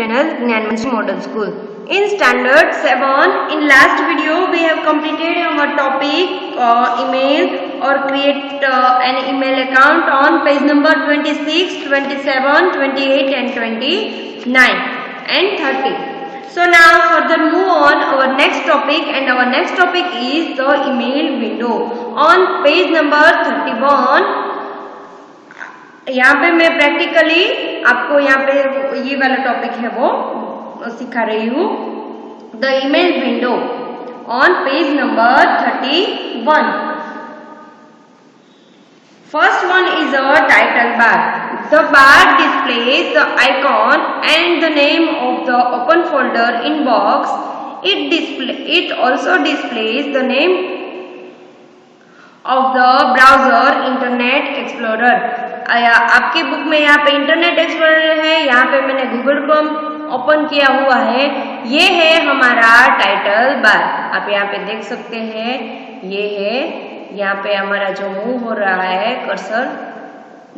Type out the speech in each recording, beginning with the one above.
channel Gyanmanjari Model School. In Standard 7, in last video we have completed our topic email or create an email account on page number 26, 27, 28 and 29 and 30. So now further move on our next topic, and our next topic is the email window. On page number 31 यहाँ पे मैं practically आपको यहाँ पे ये वाला topic है वो सिखा रही हूँ. The email window on page number 31. First one is a title bar. The bar displays the icon and the name of the open folder in box. It also displays the name of the browser Internet Explorer. आपकी book में यहाँ पे internet explorer है, यहाँ पे मैंने Google Chrome open किया हुआ है. ये है हमारा टाइटल बार. आप यहाँ पे देख सकते हैं, ये है यहाँ पे हमारा जो मूव हो रहा है कर्सर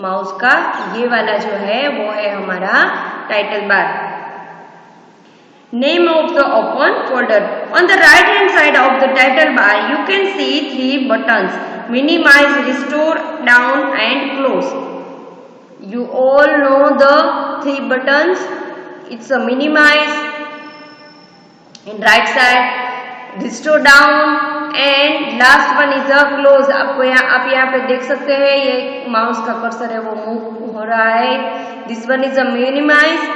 माउस का, ये वाला जो है वो है हमारा title bar. Name of the open folder. On the right hand side of the title bar you can see three buttons: minimize, restore, down and close. You all know the three buttons. It's a minimize in right side, restore down and last one is a close. आप यहाँ पे देख सकते हैं, ये mouse का cursor है वो मूव हो रहा है. This one is a minimize,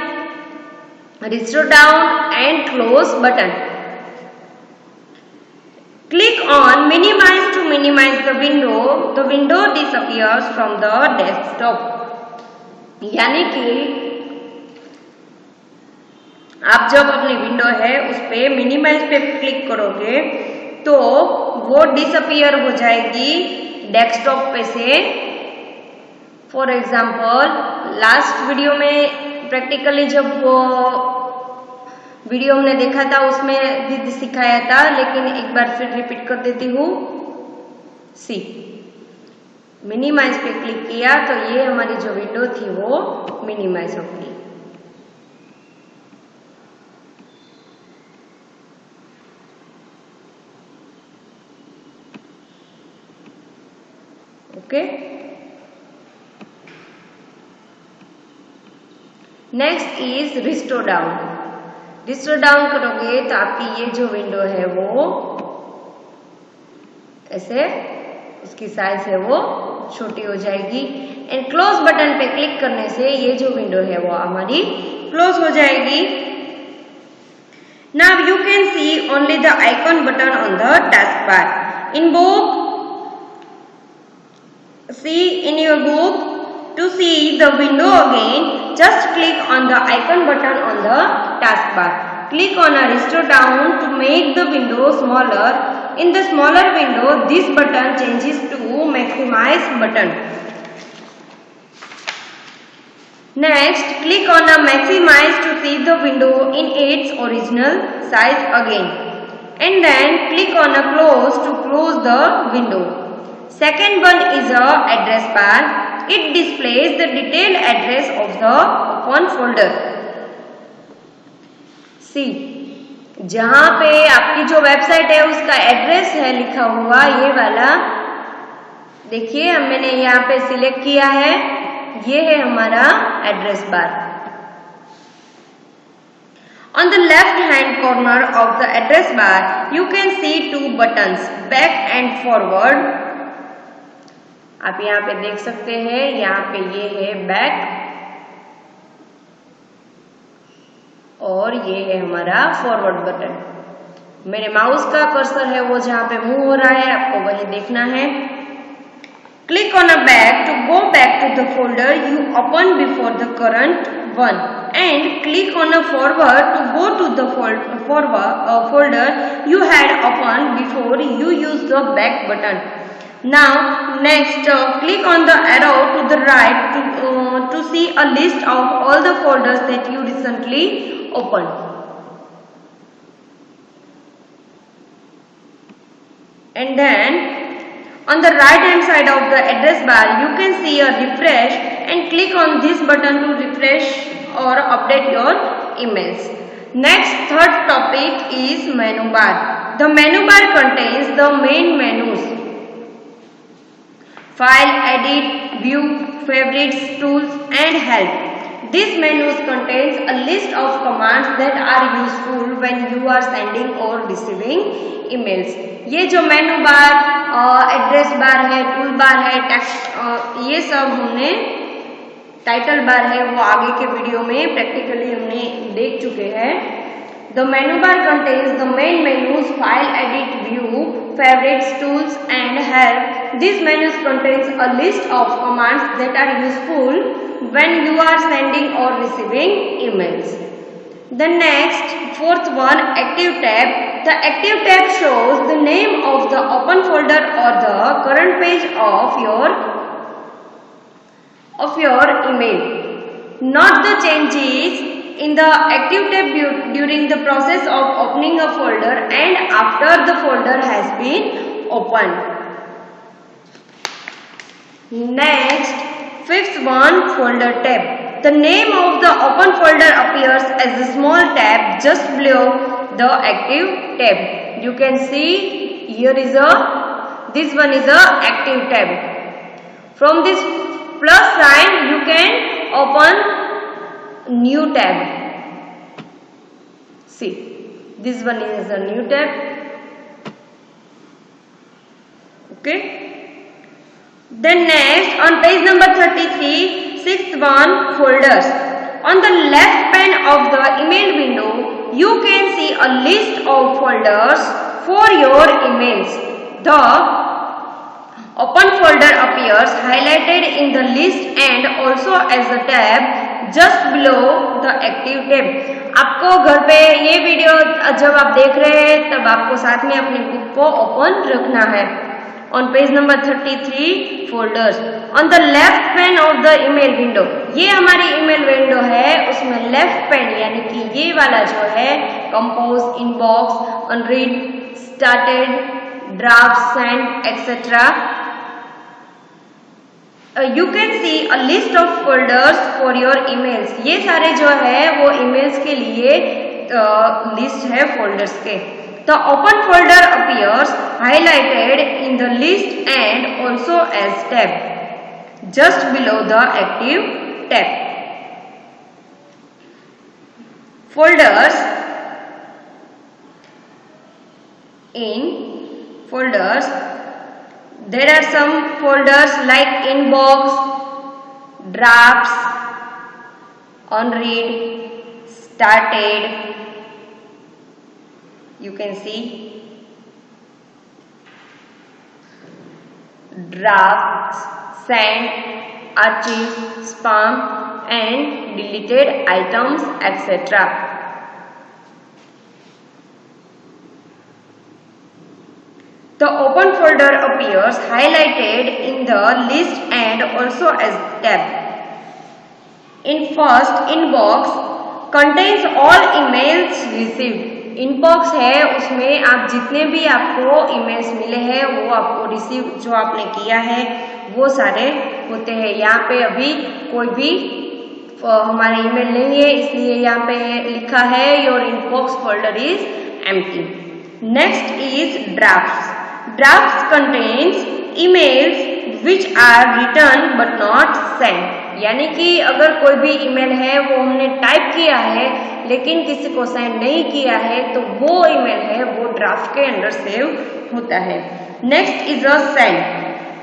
restore down and close button. Click on minimize to minimize the window. The window disappears from the desktop. यानी कि आप जब अपनी विंडो है उस पे मिनिमाइज पे क्लिक करोगे तो वो डिसअपियर हो जाएगी डेस्कटॉप पे से. फॉर एग्जाम्पल लास्ट वीडियो में प्रैक्टिकली जब वो वीडियो हमने देखा था उसमें भी सिखाया था, लेकिन एक बार फिर रिपीट कर देती हूँ. सी मिनिमाइज पे क्लिक किया तो ये हमारी जो विंडो थी वो मिनिमाइज हो गई. Okay, next is restore down. Restore down करोगे तो आपकी ये जो विंडो है वो ऐसे इसकी साइज है वो छोटी हो जाएगी. एंड क्लोज बटन पे क्लिक करने से ये जो विंडो है वो हमारी क्लोज हो जाएगी. Now you can see only the icon button on the task bar. In book, see in your book, to see the window again just click on the icon button on the taskbar. Click on a restore down to make the window smaller. In the smaller window this button changes to maximize button. Next click on a maximize to see the window in its original size again, and then click on a close to close the window. Second one is a address bar. It displays the detailed address of the open folder. See, जहाँ पे आपकी जो website है उसका address है लिखा हुआ, ये वाला देखिए मैंने यहाँ पे सिलेक्ट किया है, ये है हमारा address bar. On the left hand corner of the address bar you can see two buttons, back and forward. आप यहाँ पे देख सकते हैं, यहाँ पे ये है बैक और ये है हमारा फॉरवर्ड बटन. मेरे माउस का कर्सर है वो जहाँ पे मूव हो रहा है, आपको वही देखना है. Click on a back to go back to the folder you open before the current one, and click on a forward to go to the folder you had open before you use the back button. Now next click on the arrow to the right to see a list of all the folders that you recently opened. And then on the right hand side of the address bar you can see a refresh, and click on this button to refresh or update your emails. Next, third topic is menu bar. The menu bar contains the main menus: file, edit, view, favorites, tools and help. These menus contains a list of commands that are useful when you are sending or receiving emails. ये जो मेनू बार, address bar है, tool bar है, text, ये सब हमने, title bar है वो आगे के वीडियो में प्रैक्टिकली हमने देख चुके हैं. The menu bar contains the main menus: file, edit, view, favorites, tools and help. These menus contains a list of commands that are useful when you are sending or receiving emails. The next, fourth one, active tab. The active tab shows the name of the open folder or the current page of your email. Note the changes in the active tab during the process of opening a folder and after the folder has been opened. Next, fifth one, folder tab. The name of the open folder appears as a small tab just below the active tab. You can see here is this one is a active tab. From this plus sign you can open new tab. See, this one is a new tab. Okay. Then next, on page number 33, sixth one, folders. On the left pane of the email window, you can see a list of folders for your emails. The open folder appears highlighted in the list and also as a tab just below the active tab. आपको घर पे ये video जब आप देख रहे हैं तब आपको साथ में अपनी बुक को ओपन रखना है. On page number 33, folders. On the left pane of the email window, ये हमारी email window है, उसमें left pane यानी कि ये वाला जो है compose, inbox, unread, started, drafts, sent, etc. You can see a list of folders for your emails. ये सारे जो है वो emails के लिए list है folders के. The open folder appears highlighted in the list and also as tab just below the active tab. Folders. In folders, there are some folders like inbox, drafts, unread, started. You can see drafts, sent, archive, spam and deleted items, etc. The open folder appears highlighted in the list and also as tab. In first, inbox contains all emails received. Inbox है, उसमें आप जितने भी आपको emails मिले हैं वो आपको रिसीव जो आपने किया है वो सारे होते हैं. यहाँ पे अभी कोई भी हमारे ईमेल नहीं है इसलिए यहाँ पे लिखा है your inbox folder is empty. Next is drafts. Drafts contains emails which are return but not send. यानी कि अगर कोई भी ईमेल है वो हमने टाइप किया है लेकिन किसी को सेंड नहीं किया है तो वो ईमेल है वो ड्राफ्ट के अंदर सेव होता है. Next is a send.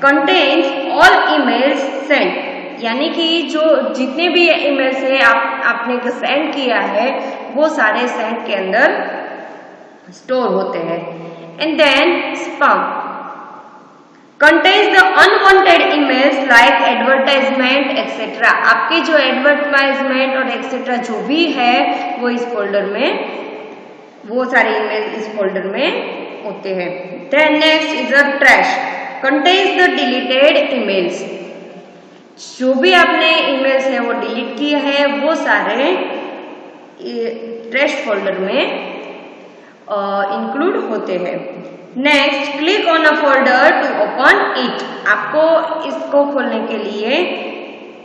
Contains all emails send. यानी कि जो जितने भी ईमेल्स है आपने सेंड किया है वो सारे सेंड के अंदर स्टोर होते हैं. And then spam contains the unwanted emails like advertisement etc. आपके जो एडवर्टाइजमेंट और एक्सेट्रा जो भी है वो इस फोल्डर में, वो सारे ईमेल इस फोल्डर में होते हैं. Then next is a trash. Contains the deleted emails. जो भी आपने ईमेल्स है वो डिलीट किए हैं वो सारे ट्रैश फोल्डर में इंक्लूड होते हैं. Next, click on a folder to open it. आपको इसको खोलने के लिए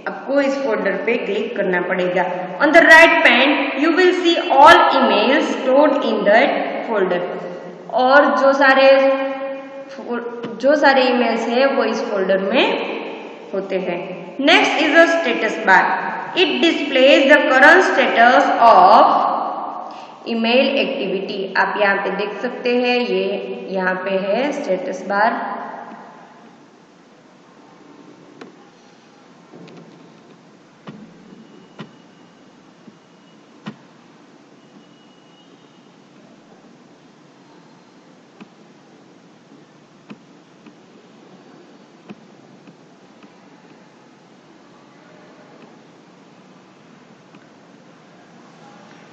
आपको इस फोल्डर पे क्लिक करना पड़ेगा। On the right pan you will see all emails stored in that folder, और जो सारे ईमेल्स है वो इस फोल्डर में होते हैं। Next is a status bar. It displays the current status of email activity. आप यहाँ पे देख सकते हैं, ये यहाँ पे है status bar.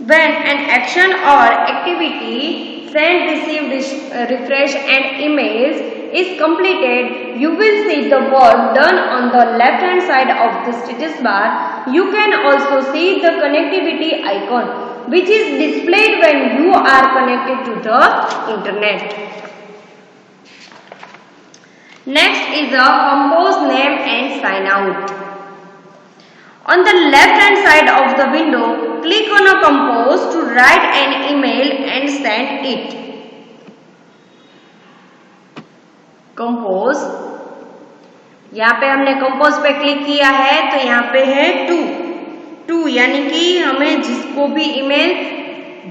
When an action or activity send, receive, refresh and emails is completed, you will see the word done on the left hand side of the status bar. You can also see the connectivity icon, which is displayed when you are connected to the internet. Next is a compose name and sign out. On the left hand side of the window, click on a compose to write an email and send it. Compose, यहाँ पे हमने compose पे click किया है तो यहाँ पे है टू, यानी कि हमें जिसको भी ईमेल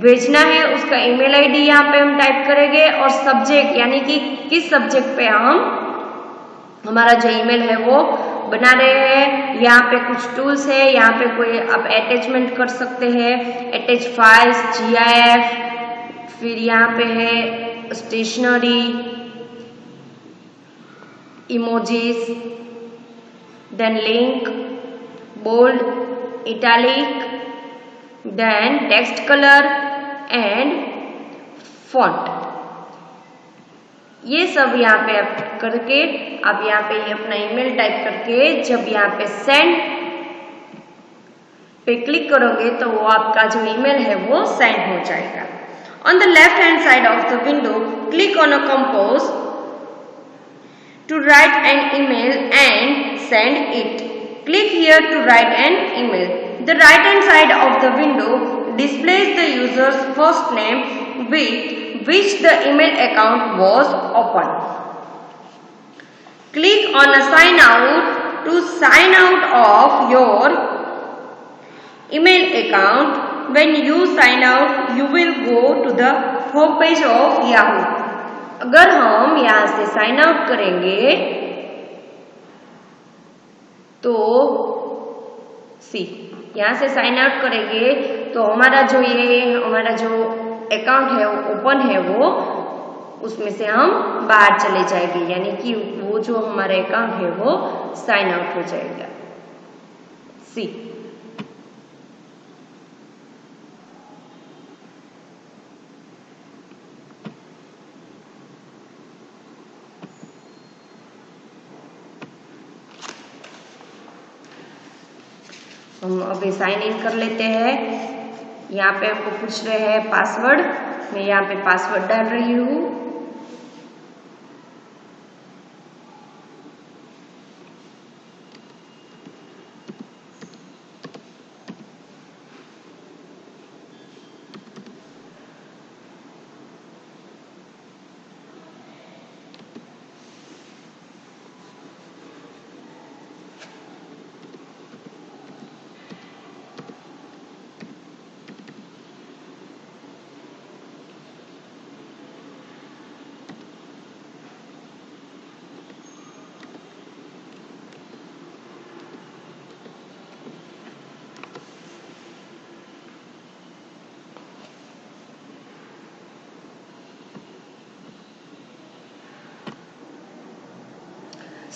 भेजना है उसका ईमेल आईडी यहाँ पे हम टाइप करेंगे, और सब्जेक्ट यानी कि किस सब्जेक्ट पे हमारा जो ईमेल है वो बना रहे हैं। यहाँ पे कुछ टूल्स है, यहाँ पे कोई आप अटैचमेंट कर सकते हैं, अटैच फाइल्स, GIF, फिर यहाँ पे है stationery, emojis, then link, bold, italic, then text colour and font. ये सब यहाँ पे आप करके आप यहाँ पे अपना ईमेल टाइप करके जब यहाँ पे सेंड पे क्लिक करोगे तो वो आपका जो ईमेल है वो सेंड हो जाएगा। On the left hand side of the window click on a compose to write an email and send it. Click here to write an email. The right hand side of the window displays the user's first name with which the email account was opened. Click on a sign out to sign out of your email account. When you sign out, you will go to the home page of Yahoo. अगर हम यहाँ से sign out करेंगे तो यहाँ से sign out करेंगे तो हमारा जो अकाउंट है वो ओपन है, वो उसमें से हम बाहर चले जाएंगे, यानी कि वो जो हमारा अकाउंट है वो साइन आउट हो जाएगा। हम अभी साइन इन कर लेते हैं। यहाँ पे आपको पूछ रहे हैं पासवर्ड, मैं यहाँ पे पासवर्ड डाल रही हूँ।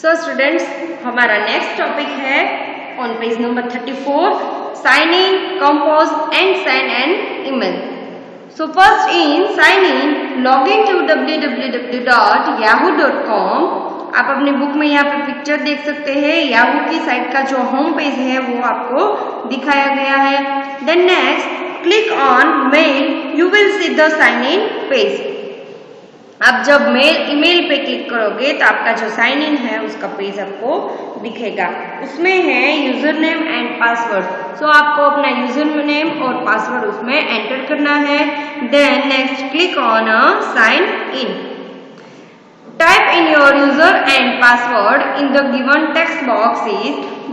सो स्टूडेंट्स, हमारा नेक्स्ट टॉपिक है on page number 34, sign in, compose and send an email. So first in sign in, log in to www.yahoo.com। आप अपनी बुक में यहाँ पे पिक्चर देख सकते हैं, याहू की साइट का जो होम पेज है वो आपको दिखाया गया है। Then next click on mail, you will see the sign in page. आप जब ईमेल पे क्लिक करोगे तो आपका जो साइन इन है उसका पेज आपको दिखेगा। उसमें है user name and password. So आपको अपना यूजर नेम और पासवर्ड उसमें एंटर करना है। Then next click on sign in. Type in your user and password in the given text box.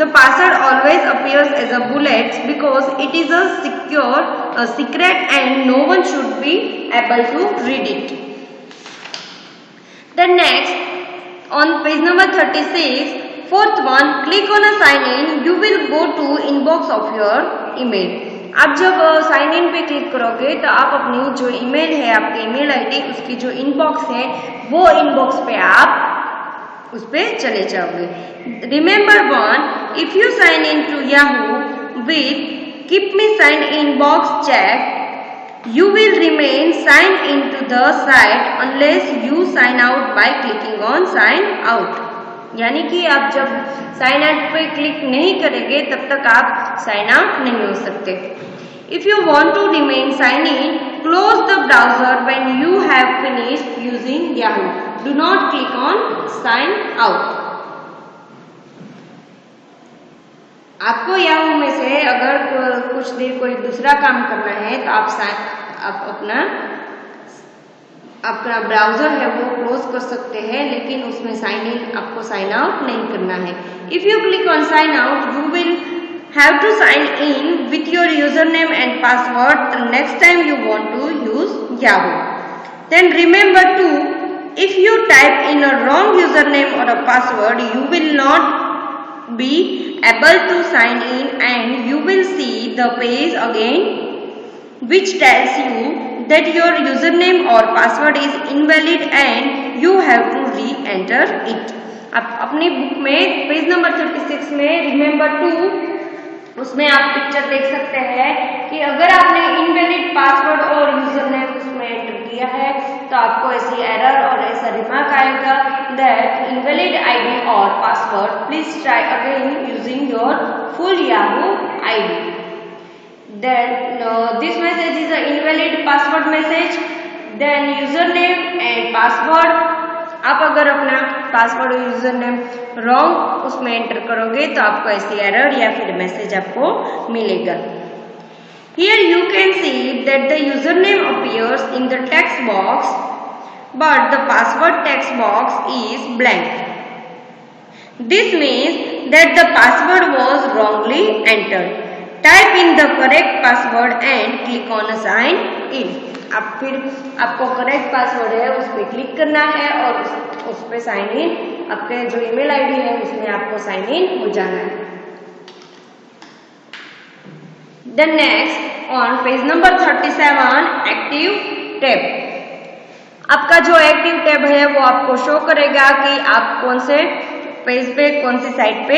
The password always appears as a bullet because it is a secret and no one should be able to read it. Then next on page number 36, fourth one, click on a sign in. You will go to inbox of your email. आप जब sign in पे click करोगे तो आप अपनी जो email है, आपके ईमेल आईडी, उसकी जो इनबॉक्स है वो इनबॉक्स पे आप उस पे चले जाओगे। Remember one, if you sign in to Yahoo with keep me sign in box check, you will remain sign in to the site unless you sign out by clicking on sign out. यानी कि आप जब sign out पे click नहीं करेंगे तब तक आप साइन आउट नहीं हो सकते। If you want to remain sign in, close the browser when you have finished using Yahoo. Do not click on sign out. आपको याहू में से अगर कुछ देर कोई दूसरा काम करना है तो आप अपना ब्राउजर है वो क्लोज कर सकते हैं, लेकिन उसमें साइन इन आपको साइन आउट नहीं करना है। If you click on sign out, you will have to sign in with your user name and password the next time you want to use Yahoo. Then remember to, if you type in a wrong user name or a password, you will not be able to sign in and you will see the page again which tells you that your username or password is invalid and you have to re-enter it. आप अपनी book में page number 36 में remember to, उसमें आप picture देख सकते हैं कि अगर आपने इनवैलिड पासवर्ड और यूजर नेम उसमें एंटर किया है तो आपको ऐसी एरर और ऐसा रिमार्क आएगा दैट इनवैलिड आईडी और password, please try again using your full Yahoo ID. Then this message is an invalid password message. Then username and password, आप अगर अपना पासवर्ड और यूजर नेम रॉन्ग उसमें एंटर करोगे तो आपको ऐसी एरर या फिर मैसेज आपको मिलेगा। Here you can see that the username appears in the text box but the password text box is blank. This means that the password was wrongly entered. Type in the correct password and click on sign in. अब फिर आपको correct password है उस पर click करना है और उस पर साइन इन, आपके जो ईमेल आईडी है उसमें आपको साइन इन हो जाना है। Then next on page number 37, active tab. आपका जो एक्टिव टैब है वो आपको शो करेगा कि आप कौन से पेज पे, कौन सी साइट पे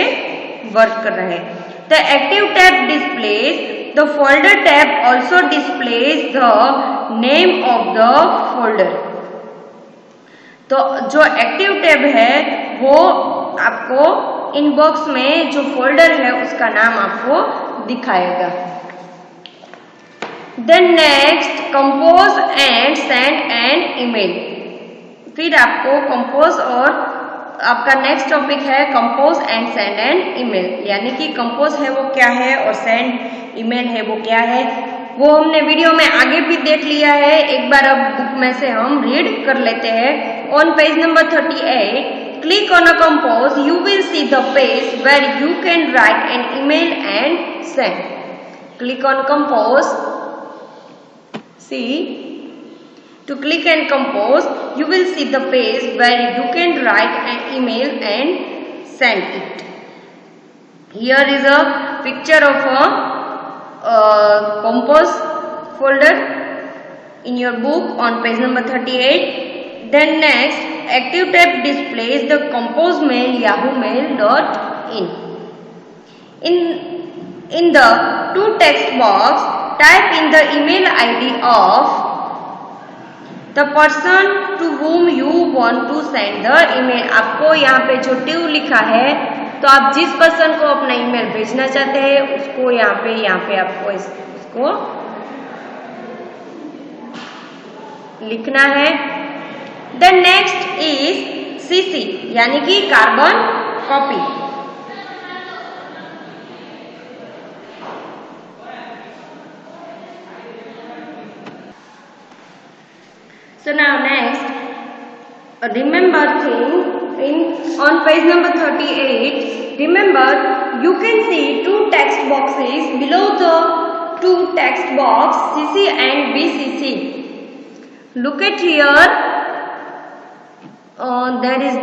वर्क कर रहे हैं। The active tab displays the folder tab also displays the name of the folder. तो जो एक्टिव टैब है वो आपको इनबॉक्स में जो फोल्डर है उसका नाम आपको दिखाएगा। Then next compose and send an email। फिर आपको compose और आपका नेक्स्ट टॉपिक है compose and send an email, यानी कि कंपोज है वो क्या है और सेंड ईमेल है वो क्या है, वो हमने वीडियो में आगे भी देख लिया है। एक बार अब बुक में से हम रीड कर लेते हैं। On page number 38, click on a compose, you will see the page where you can write an email and send. Click on compose, see to click and compose, you will see the page where you can write an email and send it. Here is a picture of a compose folder in your book on page number 38. Then next, active tab displays the compose mail yahoomail.in. In the to text box, type in the email ID of the person to whom you want to send the email। आपको यहाँ पे जो to लिखा है तो आप जिस person को अपना ईमेल भेजना चाहते हैं उसको यहाँ पे आपको उसको लिखना है। देन नेक्स्ट इज CC यानी कि carbon copy. So now next, remember thing on page number 38. Remember, you can see two text boxes below the two text box CC and BCC. Look at here. There is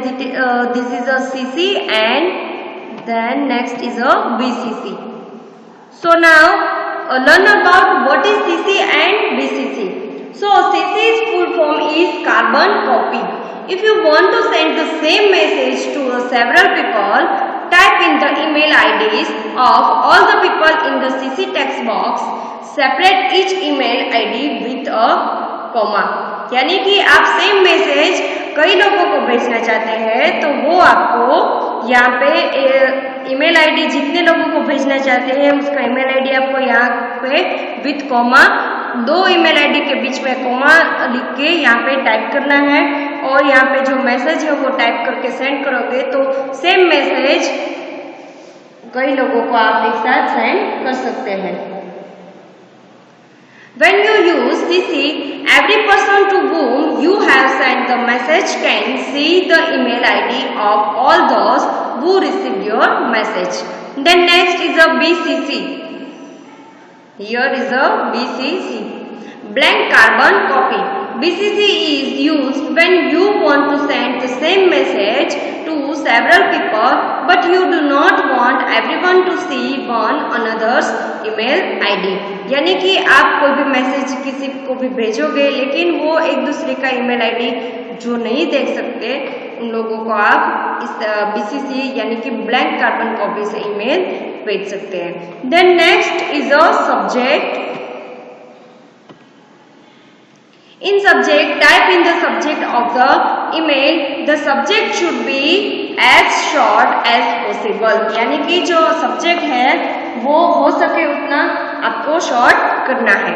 this is a CC and then next is a BCC. So now learn about what is CC and BCC. So CC's full form is carbon copy. If you want to send the same message to several people, type in the email IDs of all the people in the CC text box. Separate each email ID with a comma. यानी कि आप same message कई लोगों को भेजना चाहते हैं तो वो आपको यहाँ पे ईमेल आईडी जितने लोगों को भेजना चाहते हैं उसका ईमेल आईडी आपको यहाँ पे विथ कॉमा, दो ईमेल आईडी के बीच में कॉमा लिख के यहाँ पे टाइप करना है और यहाँ पे जो मैसेज है वो टाइप करके सेंड करोगे तो सेम मैसेज कई लोगों को आप एक साथ सेंड कर सकते हैं। When you use CC, every person to whom you have sent the message can see the email ID of all those who received your message. Then next is a BCC. Here is a BCC, blank carbon copy. BCC is used when you want to send the same message to several people but you do not want everyone to see one another's email ID. यानी कि आप कोई भी message किसी को भी भेजोगे लेकिन वो एक दूसरे का ईमेल आईडी जो नहीं देख सकते उन लोगों को आप इस BCC यानी कि ब्लैंक कार्बन कॉपी से ईमेल भेज सकते हैं। Then next is a subject. In subject, type in the subject of the email. The subject should be as short as possible. यानी कि जो सब्जेक्ट है वो हो सके उतना आपको शॉर्ट करना है।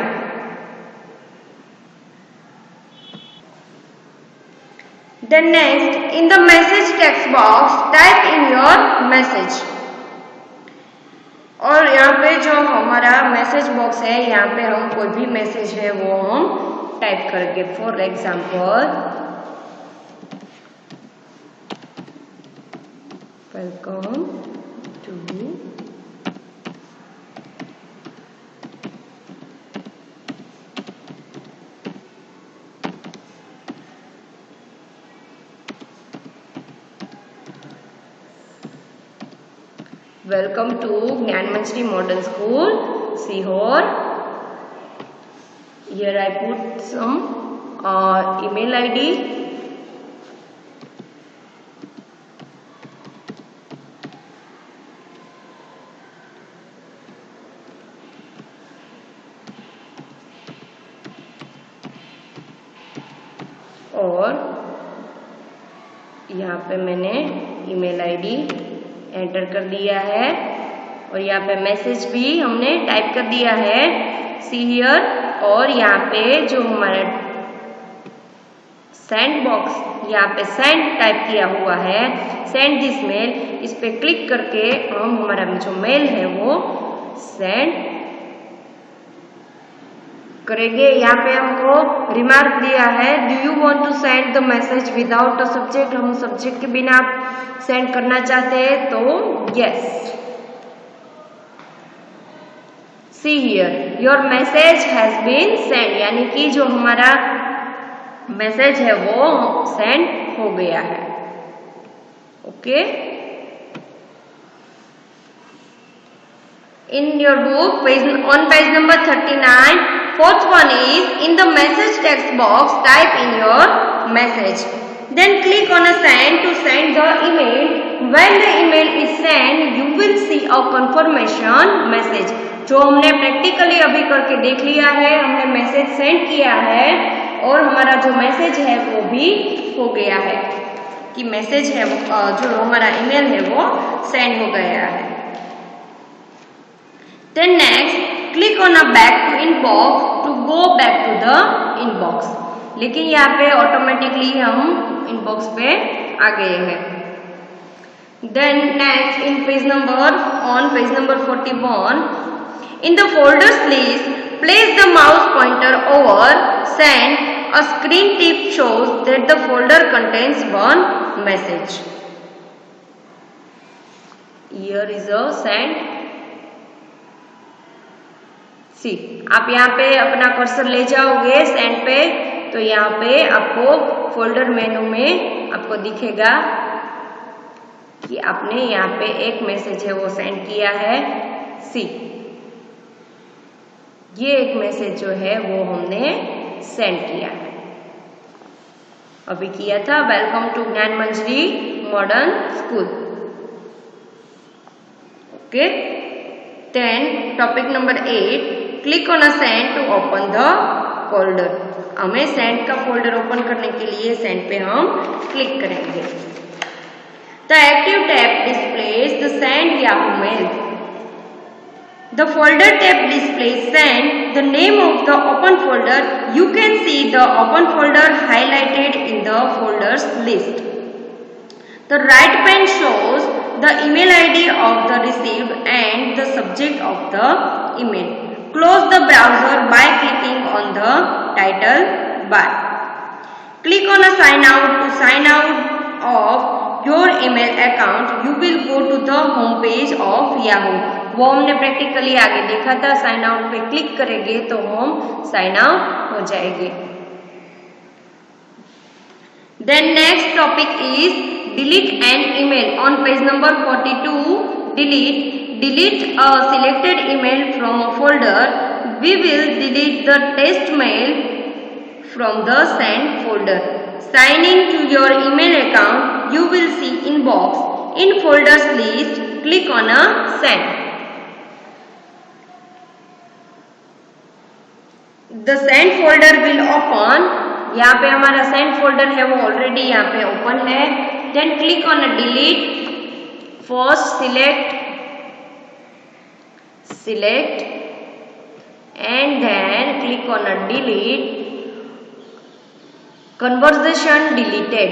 Then next, in the message text box, type in your message. और यहाँ पे जो हमारा मैसेज बॉक्स है यहाँ पे हम कोई भी मैसेज है वो हम टाइप करेंगे। For example, welcome to Welcome to Gyanmanjari Modern School, Sihor. Here I put some email ID. और यहाँ पे मैंने ईमेल आईडी एंटर कर दिया है और यहाँ पे मैसेज भी हमने टाइप कर दिया है, सी हियर। और यहाँ पे जो हमारा सेंड बॉक्स यहाँ पे सेंड टाइप किया हुआ है, सेंड दिस मेल, इस पे क्लिक करके हम हमारा जो मेल है वो सेंड करेंगे। यहाँ पे हमको रिमार्क दिया है, do you want to send the message without a subject. हम सब्जेक्ट के बिना सेंड करना चाहते हैं तो yes. See here your message has been send, यानी कि जो हमारा मैसेज है वो सेंड हो गया है। Okay, in your book on page number 39, fourth one is in the message text box type in your message, then click on a send to send the email. When the email is sent you will see a confirmation message। जो हमने practically अभी करके देख लिया है, हमने message send किया है और हमारा जो मैसेज है वो भी हो गया है कि मैसेज है जो हमारा ईमेल है वो सेंड हो गया है। Then next, click on a back to inbox to go back to the inbox। लेकिन यहाँ पे ऑटोमेटिकली हम इनबॉक्स पे आ गए हैं। Then next in page number 41, in the folders list, place the mouse pointer over send. A screen tip shows that the folder contains one message. Here is a send. See, आप यहाँ पे अपना cursor ले जाओगे send पे, तो यहाँ पे आपको फोल्डर मेनू में आपको दिखेगा कि आपने यहाँ पे एक मैसेज है वो सेंड किया है। सी, ये एक मैसेज जो है वो हमने सेंड किया है, अभी किया था, welcome to Gyan Manjari modern school. Okay, then topic number 8, click on a send to open the folder. हमें सेंड का फोल्डर ओपन करने के लिए सेंड पे हम क्लिक करेंगे। The active tab displays the send Yahoo mail. The folder tab displays send, the name of the open folder. You can see the open folder highlighted in the folders list. The right pane shows the email ID of the received and the subject of the email. Close the browser by clicking on the title bar. Click on a sign out to sign out of your email account. You will go to the home page of Yahoo. वो हमने practically आगे देखा था, sign out पे click करेंगे तो हम sign out हो जाएंगे। Then next topic is delete an email. On page number 42, delete a selected email from a folder. We will delete the test mail from the sent folder. Sign in to your email account. You will see inbox. In folders list, click on a send. The send folder will open. यहाँ पे हमारा send folder है वो already यहाँ पे open है। Then click on a delete. First select and then click on a delete. Conversation deleted,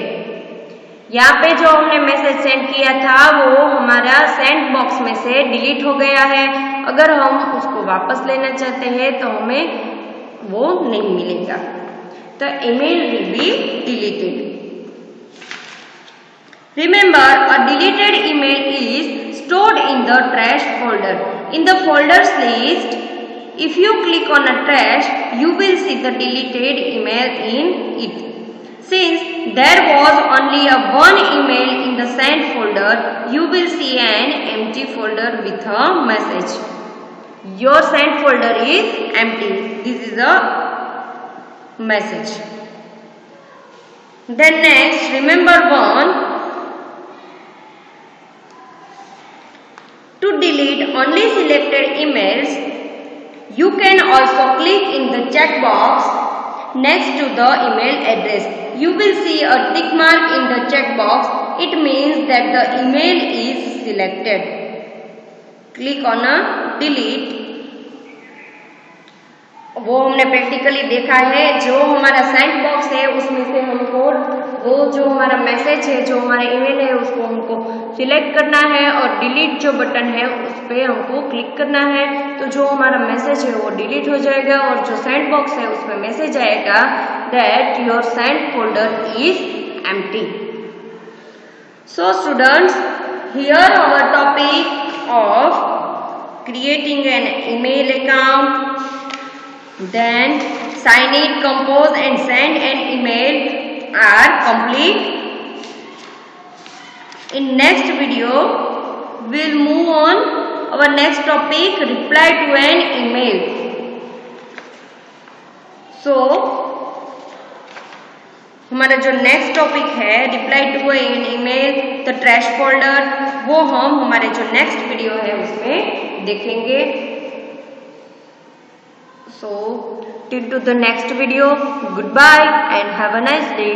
यहाँ पे जो हमने मैसेज सेंड किया था वो हमारा सेंड बॉक्स में से डिलीट हो गया है। अगर हम उसको वापस लेना चाहते हैं तो हमें वो नहीं मिलेगा। तो email will be deleted. Remember, a deleted email is stored in the trash folder. In the folders list, if you click on a trash, you will see the deleted email in it. Since there was only one email in the sent folder, you will see an empty folder with a message. Your sent folder is empty. This is a message. Then next, remember one, to delete only selected emails, you can also click in the checkbox next to the email address. You will see a tick mark in the checkbox. It means that the email is selected. Click on a delete. वो हमने practically देखा है, जो हमारा send box है उसमें से हमको वो जो हमारा मैसेज है, जो हमारा ईमेल है, उसको हमको सिलेक्ट करना है और डिलीट जो बटन है उस पर हमको क्लिक करना है। तो जो हमारा मैसेज है वो डिलीट हो जाएगा और जो सेंड बॉक्स है उसमें मैसेज आएगा that your send folder is empty. So students, here our topic of creating an email account, then sign it, compose and send an email are complete. In next video we will move on our next topic, reply to an email. So हमारा जो next topic है reply to an email the trash folder, वो हम हमारे जो next video है उसमें देखेंगे। So, till to the next video, goodbye and have a nice day.